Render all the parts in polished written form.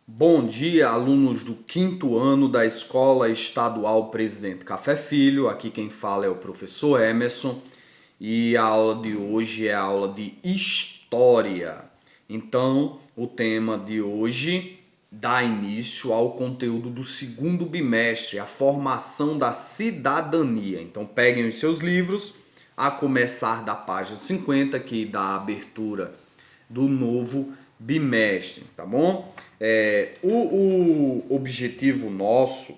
Bom dia, alunos do quinto ano da Escola Estadual Presidente Café Filho. Aqui quem fala é o professor Emerson e a aula de hoje é a aula de História. Então, o tema de hoje dá início ao conteúdo do segundo bimestre, a formação da cidadania. Então, peguem os seus livros, a começar da página 50, que dá a abertura do novo bimestre, tá bom? O objetivo nosso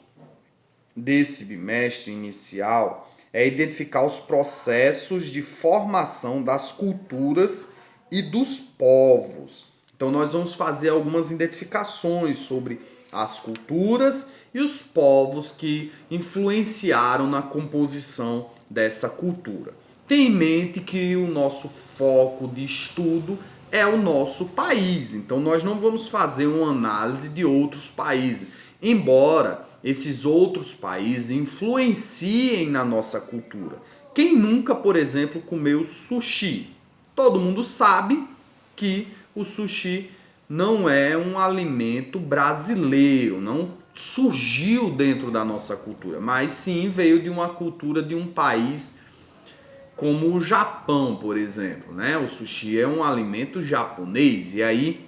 desse bimestre inicial é identificar os processos de formação das culturas e dos povos. Então, nós vamos fazer algumas identificações sobre as culturas e os povos que influenciaram na composição dessa cultura. Tenha em mente que o nosso foco de estudo é o nosso país, então nós não vamos fazer uma análise de outros países, embora esses outros países influenciem na nossa cultura. Quem nunca, por exemplo, comeu sushi? Todo mundo sabe que o sushi não é um alimento brasileiro, não surgiu dentro da nossa cultura, mas sim veio de uma cultura de um país como o Japão, por exemplo, né? O sushi é um alimento japonês e aí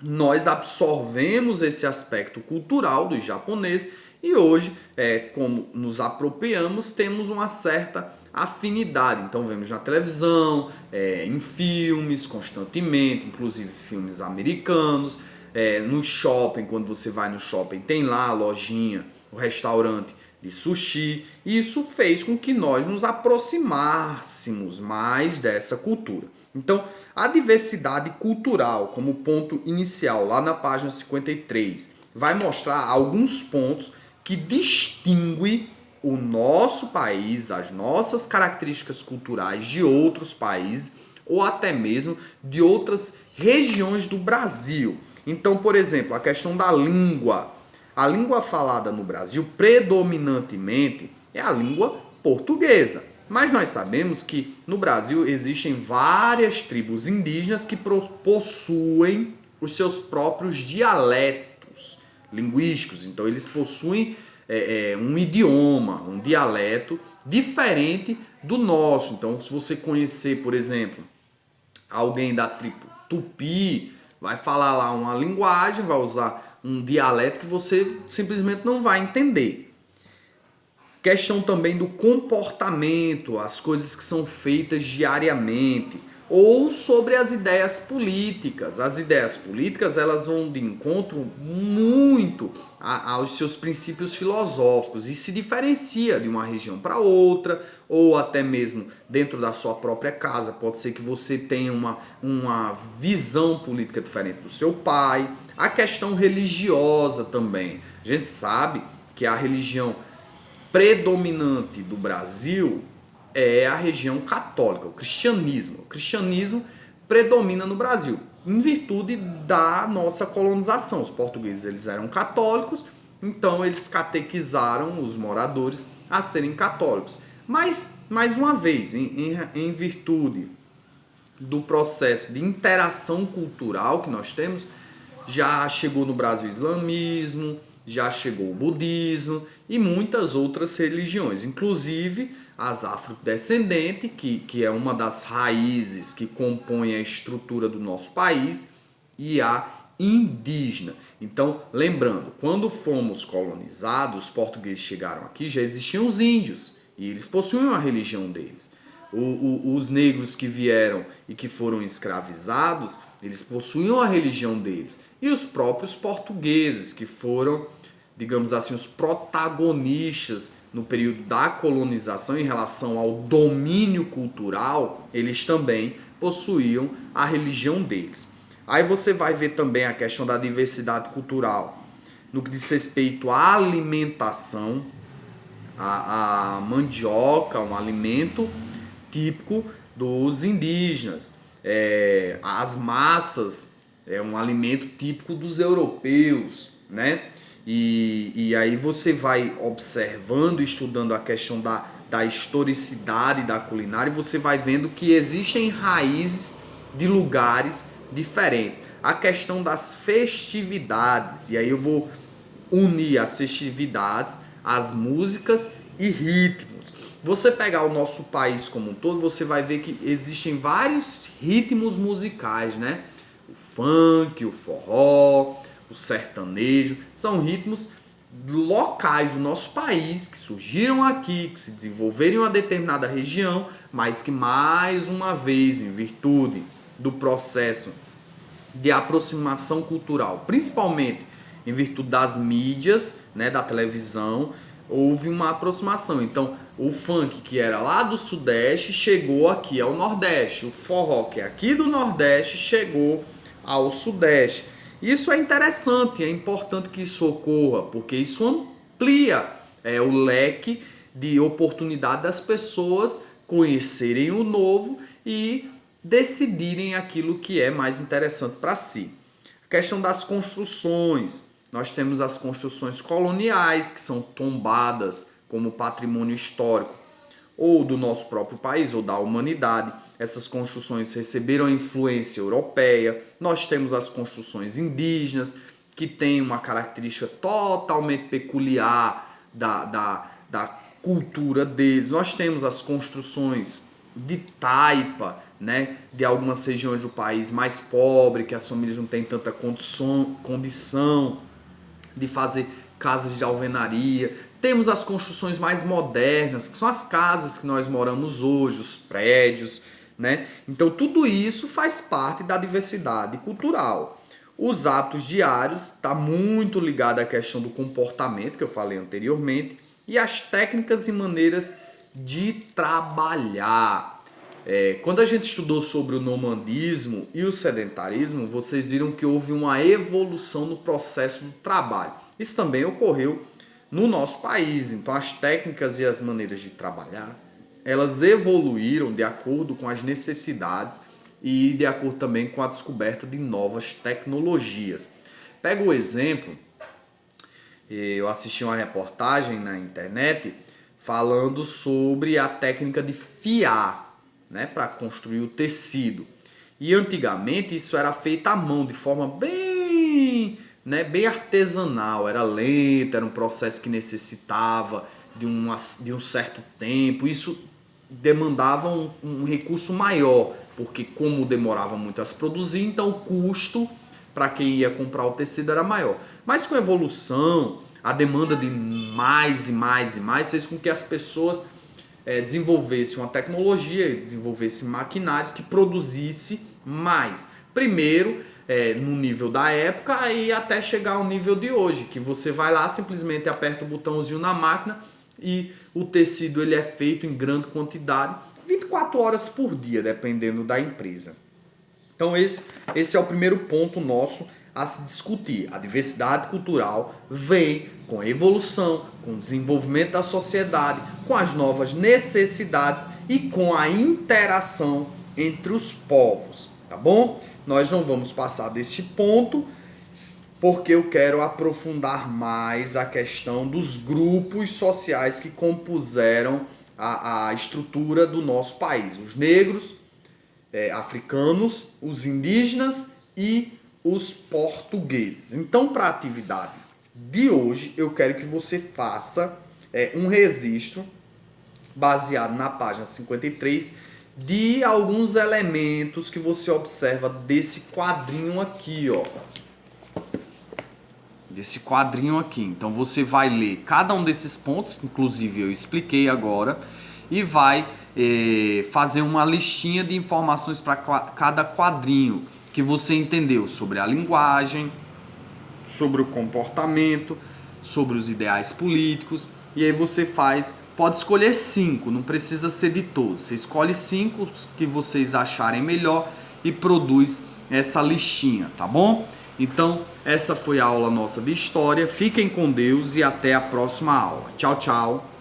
nós absorvemos esse aspecto cultural dos japoneses e hoje, como nos apropriamos, temos uma certa afinidade. Então vemos na televisão, em filmes constantemente, inclusive filmes americanos, no shopping, quando você vai no shopping, tem lá a lojinha, o restaurante de sushi. Isso fez com que nós nos aproximássemos mais dessa cultura. Então, a diversidade cultural, como ponto inicial, lá na página 53, vai mostrar alguns pontos que distinguem o nosso país, as nossas características culturais de outros países ou até mesmo de outras regiões do Brasil. Então, por exemplo, a questão da língua. A língua falada no Brasil predominantemente é a língua portuguesa. Mas nós sabemos que no Brasil existem várias tribos indígenas que possuem os seus próprios dialetos linguísticos. Então eles possuem um idioma, um dialeto diferente do nosso. Então se você conhecer, por exemplo, alguém da tribo Tupi, vai falar lá uma linguagem, vai usar um dialeto que você simplesmente não vai entender. Questão também do comportamento, as coisas que são feitas diariamente, ou sobre as ideias políticas. As ideias políticas, elas vão de encontro muito aos seus princípios filosóficos e se diferencia de uma região para outra, ou até mesmo dentro da sua própria casa. Pode ser que você tenha uma visão política diferente do seu pai. A questão religiosa também. A gente sabe que a religião predominante do Brasil é a região católica, o cristianismo. O cristianismo predomina no Brasil, em virtude da nossa colonização. Os portugueses eles eram católicos, então eles catequizaram os moradores a serem católicos. Mas, mais uma vez, em virtude do processo de interação cultural que nós temos, já chegou no Brasil o islamismo, já chegou o budismo e muitas outras religiões, inclusive as afrodescendentes, que é uma das raízes que compõem a estrutura do nosso país, e a indígena. Então, lembrando, quando fomos colonizados, os portugueses chegaram aqui, já existiam os índios, e eles possuíam a religião deles. Os negros que vieram e que foram escravizados, eles possuíam a religião deles. E os próprios portugueses, que foram, digamos assim, os protagonistas no período da colonização em relação ao domínio cultural, eles também possuíam a religião deles. Aí você vai ver também a questão da diversidade cultural no que diz respeito à alimentação. A mandioca, um alimento típico dos indígenas. As massas é um alimento típico dos europeus, né? E aí você vai observando, estudando a questão da historicidade da culinária e você vai vendo que existem raízes de lugares diferentes. a questão das festividades. E aí eu vou unir as festividades, as músicas e ritmos. Você pegar o nosso país como um todo, você vai ver que existem vários ritmos musicais, né? O funk, o forró, o sertanejo, são ritmos locais do nosso país que surgiram aqui, que se desenvolveram em uma determinada região, mas que mais uma vez, em virtude do processo de aproximação cultural, principalmente em virtude das mídias, né, da televisão, houve uma aproximação. Então, o funk que era lá do Sudeste chegou aqui ao Nordeste, o forró que é aqui do Nordeste chegou ao Sudeste. Isso é interessante, é importante que isso ocorra, porque isso amplia o leque de oportunidade das pessoas conhecerem o novo e decidirem aquilo que é mais interessante para si. A questão das construções. Nós temos as construções coloniais, que são tombadas como patrimônio histórico ou do nosso próprio país ou da humanidade. Essas construções receberam a influência europeia. Nós temos as construções indígenas, que têm uma característica totalmente peculiar da cultura deles. Nós temos as construções de taipa, né, de algumas regiões do país mais pobres, que as famílias não têm tanta condição de fazer casas de alvenaria. Temos as construções mais modernas, que são as casas que nós moramos hoje, os prédios, né? Então tudo isso faz parte da diversidade cultural. Os atos diários está muito ligado à questão do comportamento, que eu falei anteriormente, e as técnicas e maneiras de trabalhar. Quando a gente estudou sobre o nomadismo e o sedentarismo, vocês viram que houve uma evolução no processo do trabalho. Isso também ocorreu no nosso país. Então as técnicas e as maneiras de trabalhar, elas evoluíram de acordo com as necessidades e de acordo também com a descoberta de novas tecnologias. Pega o exemplo, eu assisti uma reportagem na internet falando sobre a técnica de fiar, né, para construir o tecido. E antigamente isso era feito à mão, de forma bem artesanal, era lento, era um processo que necessitava de um certo tempo. Isso demandava um recurso maior, porque como demorava muito a se produzir, então o custo para quem ia comprar o tecido era maior. Mas com a evolução, a demanda de mais e mais e mais fez com que as pessoas desenvolvessem uma tecnologia, desenvolvessem maquinários que produzisse mais. Primeiro, no nível da época e até chegar ao nível de hoje, que você vai lá, simplesmente aperta o botãozinho na máquina e o tecido ele é feito em grande quantidade, 24 horas por dia, dependendo da empresa. Então esse é o primeiro ponto nosso a se discutir. A diversidade cultural vem com a evolução, com o desenvolvimento da sociedade, com as novas necessidades e com a interação entre os povos, tá bom? Nós não vamos passar deste ponto, porque eu quero aprofundar mais a questão dos grupos sociais que compuseram a estrutura do nosso país. Os negros, africanos, os indígenas e os portugueses. Então, para a atividade de hoje, eu quero que você faça um registro baseado na página 53 de alguns elementos que você observa desse quadrinho aqui, ó. Desse quadrinho aqui. Então você vai ler cada um desses pontos, que inclusive eu expliquei agora, e vai fazer uma listinha de informações para cada quadrinho que você entendeu sobre a linguagem, sobre o comportamento, sobre os ideais políticos, e aí você pode escolher 5, não precisa ser de todos. Você escolhe 5 que vocês acharem melhor e produz essa listinha, tá bom? Então, essa foi a aula nossa de história. Fiquem com Deus e até a próxima aula. Tchau, tchau.